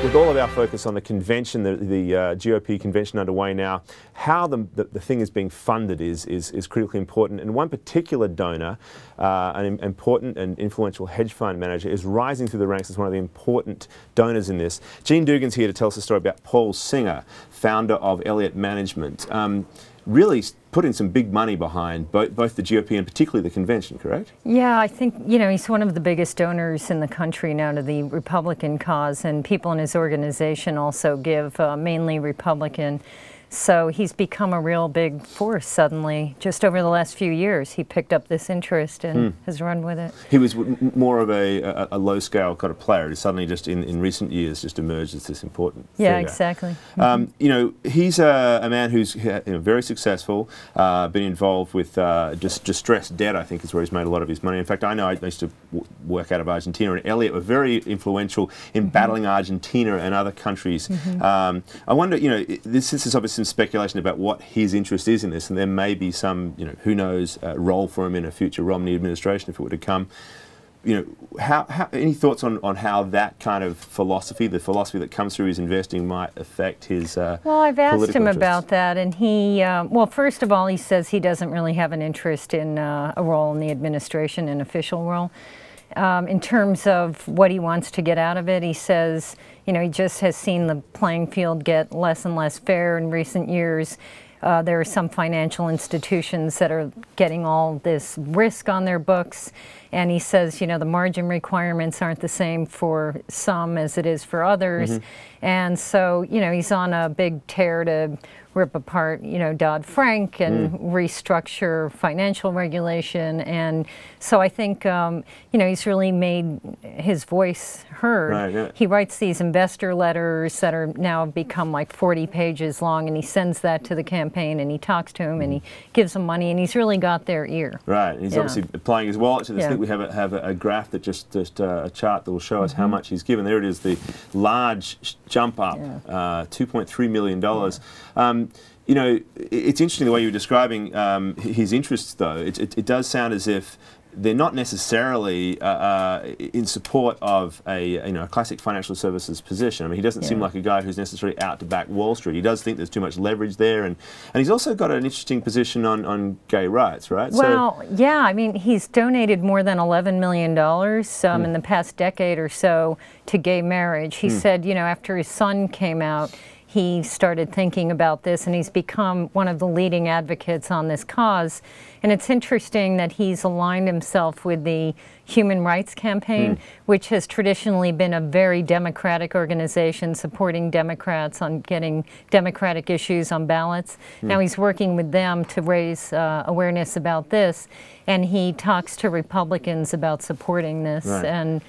With all of our focus on the convention, the GOP convention underway now, how the thing is being funded is critically important. And one particular donor, an important and influential hedge fund manager, is rising through the ranks as one of the important donors in this. Gene Dugan's here to tell us a story about Paul Singer, founder of Elliott Management. Really putting some big money behind both the GOP and particularly the convention, correct? Yeah, I think, you know, he's one of the biggest donors in the country now to the Republican cause, and people in his organization also give mainly Republican. So he's become a real big force suddenly. Just over the last few years, he picked up this interest and has run with it. He was more of a low-scale kind of player. He suddenly just in recent years just emerged as this important figure. Yeah, exactly. You know, he's a man who's very successful, been involved with distressed debt, I think is where he's made a lot of his money. In fact, I know I used to work out of Argentina, and Elliott were very influential in battling Argentina and other countries. I wonder, you know, this is obviously some speculation about what his interest is in this, and there may be some, you know, who knows, role for him in a future Romney administration if it were to come. You know, any thoughts on how that kind of philosophy, the philosophy that comes through his investing, might affect his Well, I've asked him interests? about that, and he, well, first of all, he says he doesn't really have an interest in a role in the administration, an official role. In terms of what he wants to get out of it, he says, you know, he just has seen the playing field get less and less fair in recent years. There are some financial institutions that are getting all this risk on their books, and he says, you know, the margin requirements aren't the same for some as it is for others. And so, you know, he's on a big tear to rip apart, you know, Dodd-Frank and restructure financial regulation. And so I think, you know, he's really made his voice heard. Right, yeah. He writes these investor letters that are now become like 40 pages long, and he sends that to the campaign, and he talks to him, and he gives them money, and he's really got their ear. Right, he's obviously applying his wallet to this. I think we have a graph that just a chart that will show us how much he's given. There it is, the large jump up, $2.3 million. You know, it's interesting the way you were describing his interests, though. It does sound as if they're not necessarily in support of a classic financial services position. I mean, he doesn't seem like a guy who's necessarily out to back Wall Street. He does think there's too much leverage there, and he's also got an interesting position on gay rights, right? Well, yeah, I mean, he's donated more than $11 million in the past decade or so to gay marriage. He said, you know, after his son came out, he started thinking about this, and he's become one of the leading advocates on this cause. And it's interesting that he's aligned himself with the Human Rights Campaign, which has traditionally been a very democratic organization supporting Democrats on getting democratic issues on ballots. Now he's working with them to raise awareness about this, and he talks to Republicans about supporting this. And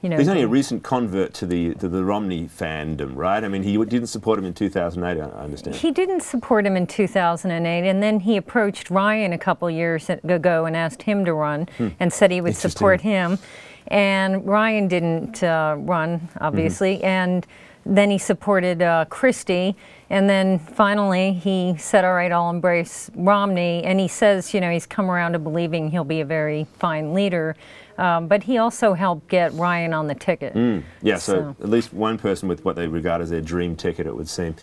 you know, he's only a recent convert to the Romney fandom, right? I mean, he didn't support him in 2008, I understand. He didn't support him in 2008, and then he approached Ryan a couple years ago and asked him to run, and said he would support him. And Ryan didn't run, obviously, and then he supported Christie, and then finally he said, all right, I'll embrace Romney, and he says, you know, he's come around to believing he'll be a very fine leader. But he also helped get Ryan on the ticket. Yeah, so at least one person with what they regard as their dream ticket, it would seem.